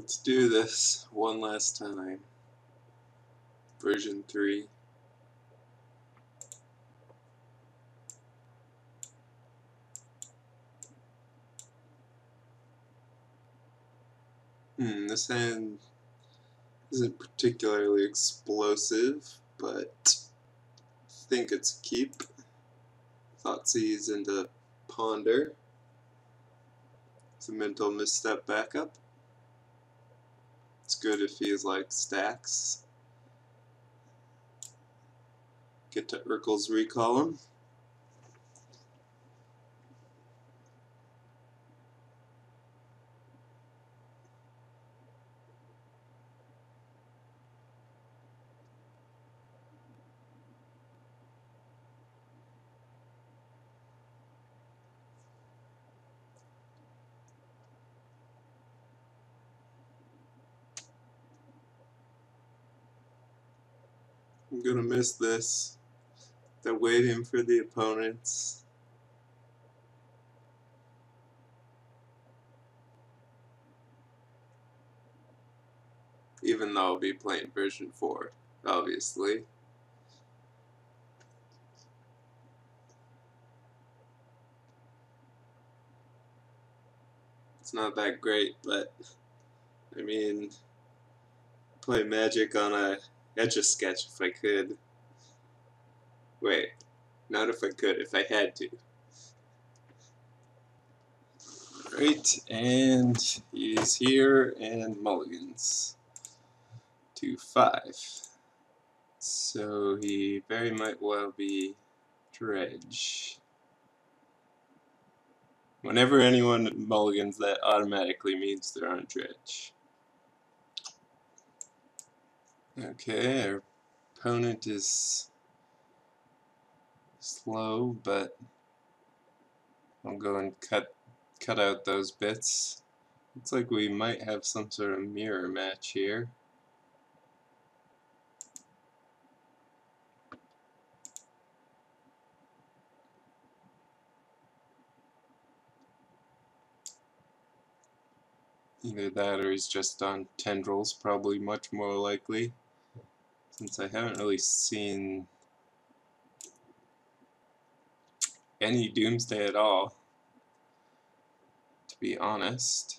Let's do this one last time. Version 3. This hand isn't particularly explosive, but I think it's a keep. Thoughtseize into Ponder. It's a mental misstep backup. It's good if he's like stacks. Get to Urkel's recall him. I'm gonna miss this. They're waiting for the opponents. Even though I'll be playing version 4, obviously. It's not that great, but I mean, play Magic on a Etch-a-Sketch if I could. Wait, not if I could, if I had to. Right, and he's here, and mulligans to 5. So he very might well be Dredge. Whenever anyone mulligans, that automatically means they're on Dredge. Okay, our opponent is slow, but I'll go and cut out those bits. Looks like we might have some sort of mirror match here. Either that or he's just on tendrils, probably much more likely, since I haven't really seen any Doomsday at all, to be honest.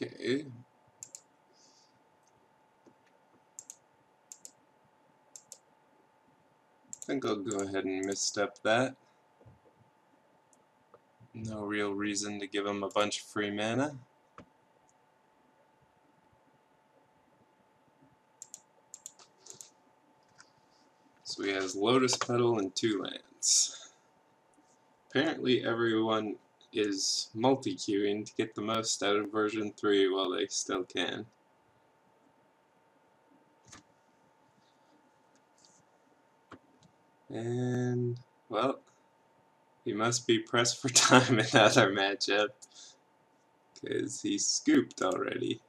Okay. I think I'll go ahead and misstep that. No real reason to give him a bunch of free mana. So he has Lotus Petal and 2 lands. Apparently everyone is multi-queuing to get the most out of version 3 while they still can. And, well, he must be pressed for time in another matchup, because he's scooped already.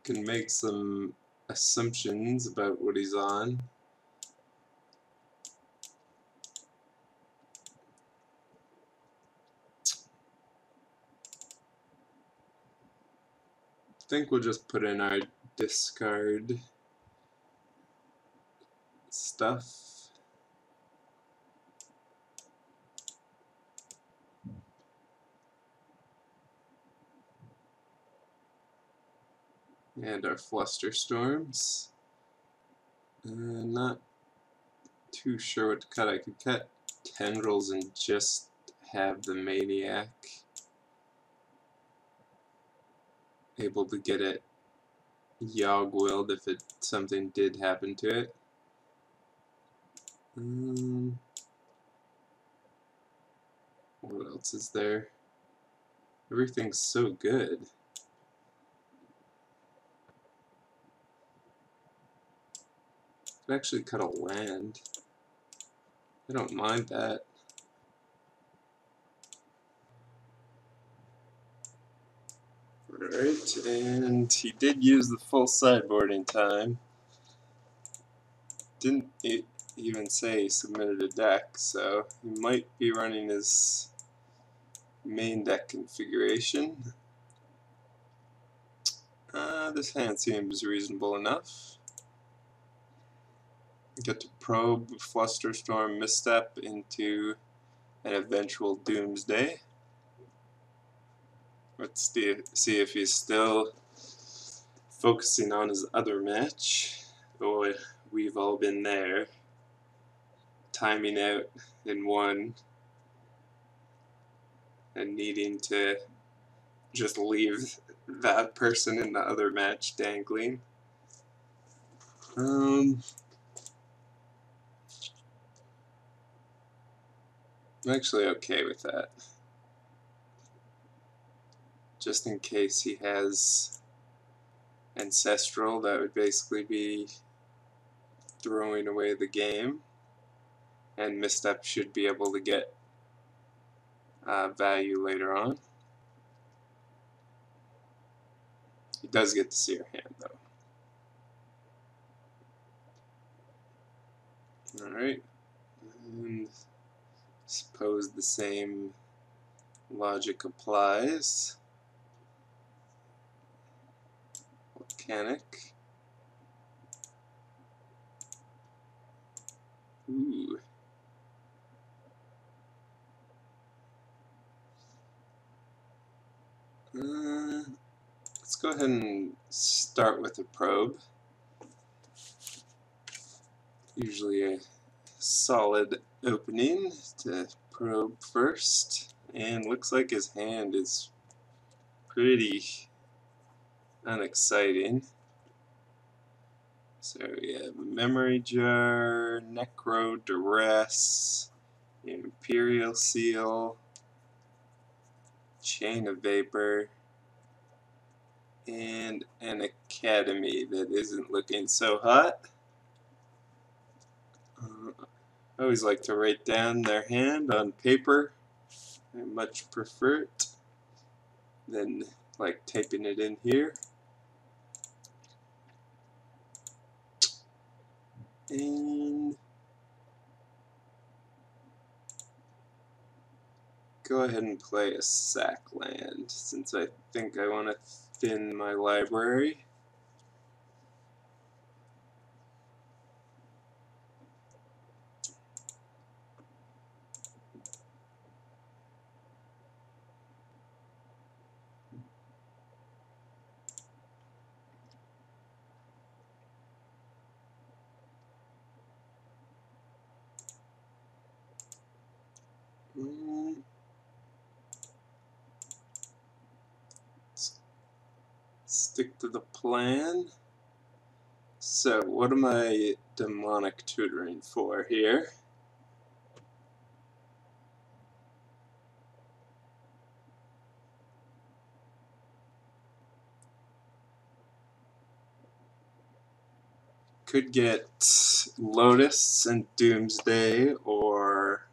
Can make some assumptions about what he's on. I think we'll just put in our discard stuff. And our Flusterstorms. Not too sure what to cut. I could cut Tendrils and just have the Maniac able to get it Yogg-Willed if something did happen to it. What else is there? Everything's so good. Could actually cut a land. I don't mind that. Alright, and he did use the full sideboarding time. Didn't even say he submitted a deck, so he might be running his main deck configuration. This hand seems reasonable enough. Get to probe Flusterstorm Misstep into an eventual Doomsday. Let's see if he's still focusing on his other match. Oh, we've all been there. Timing out in one and needing to just leave that person in the other match dangling. I'm actually okay with that. Just in case he has Ancestral, that would basically be throwing away the game, and Misstep should be able to get value later on. He does get to see your hand though. Alright, and suppose the same logic applies. Volcanic. Ooh. Let's go ahead and start with a probe. Usually a solid opening to probe first, and looks like his hand is pretty unexciting. So we have Memory Jar, Necro, Duress, Imperial Seal, Chain of Vapor, and an Academy that isn't looking so hot. I always like to write down their hand on paper. I much prefer it than like typing it in here. And go ahead and play a sack land since I think I want to thin my library. Stick to the plan. So what am I demonic tutoring for here? Could get Lotus and Doomsday, or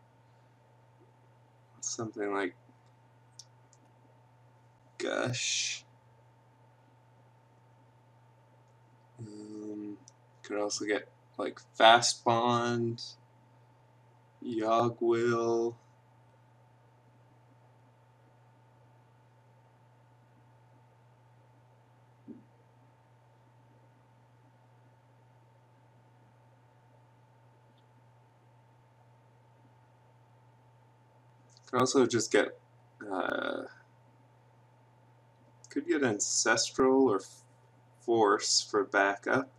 something like Gush. Could also get like Fast Bond, Yogwill. Could also just get could get Ancestral or Force for backup.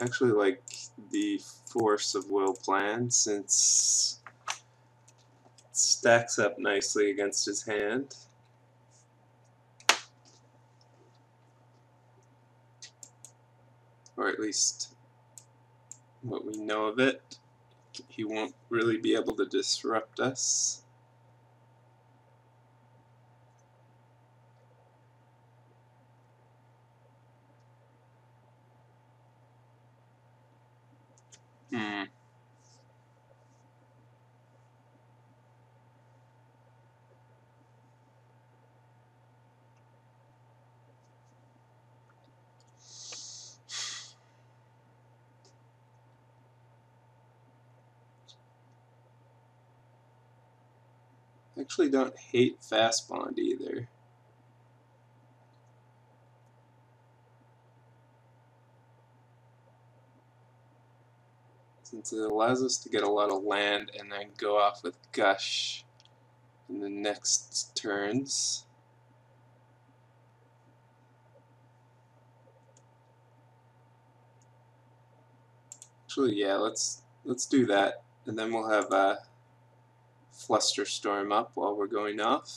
Actually like the Force of Will plan since it stacks up nicely against his hand. Or at least what we know of it. He won't really be able to disrupt us. actually don't hate Fast Bond either. Since it allows us to get a lot of land and then go off with Gush in the next turns. Actually, yeah, let's do that, and then we'll have a Flusterstorm up while we're going off,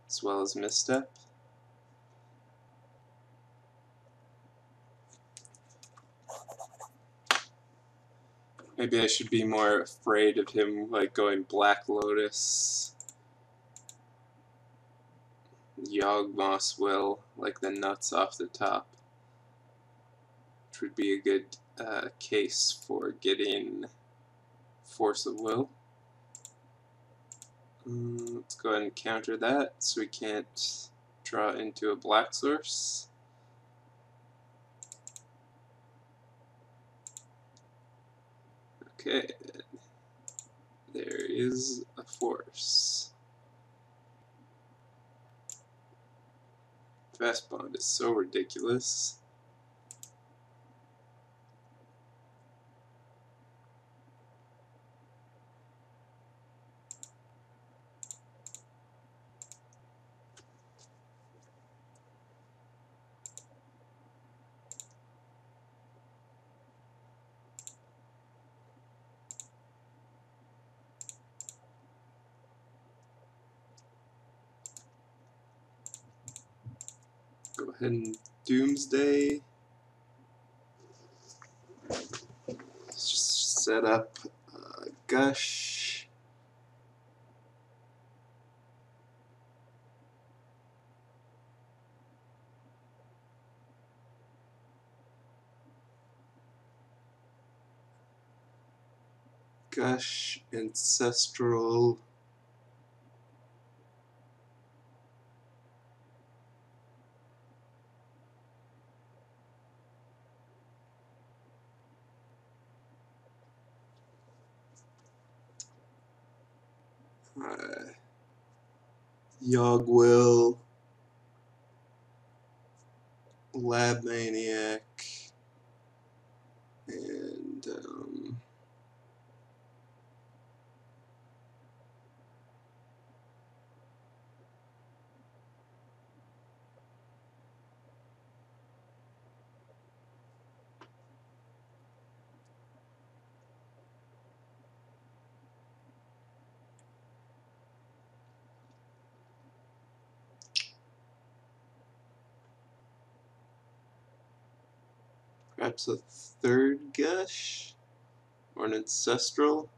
as well as Misstep. Maybe I should be more afraid of him, like going Black Lotus. Yawgmoth will, like the nuts off the top, which would be a good case for getting Force of Will. Let's go ahead and counter that so we can't draw into a black source. Okay, there is a force. Fast Bond is so ridiculous. Go ahead and Doomsday. Just set up Gush. Gush, Ancestral. Yogwill, Lab Maniac, and perhaps a third Gush or an Ancestral.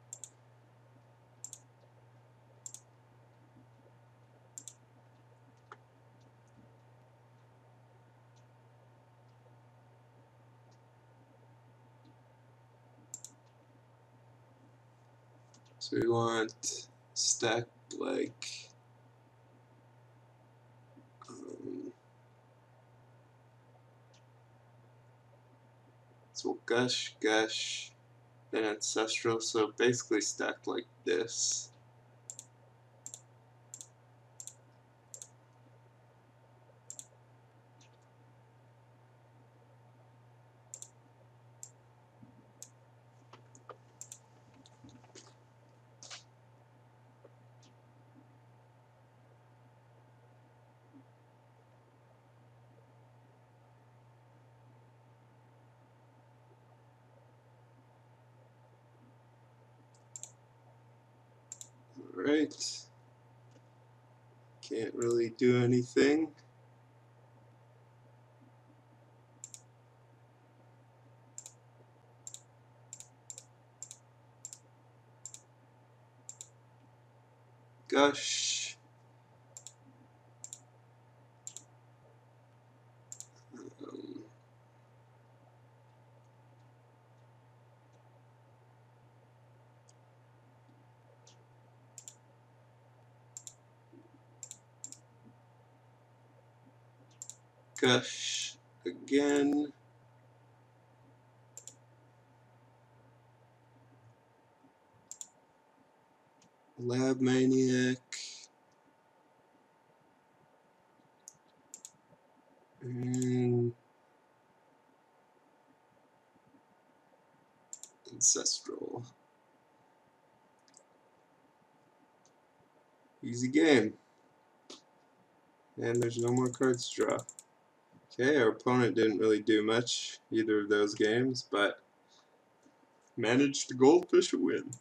So we want stack like so Gush, Gush, then Ancestral, so basically stacked like this. Alright. Can't really do anything. Gush. Gush again. Lab Maniac. And Ancestral. Easy game. And there's no more cards to draw. Okay, our opponent didn't really do much either of those games, but managed to goldfish a win.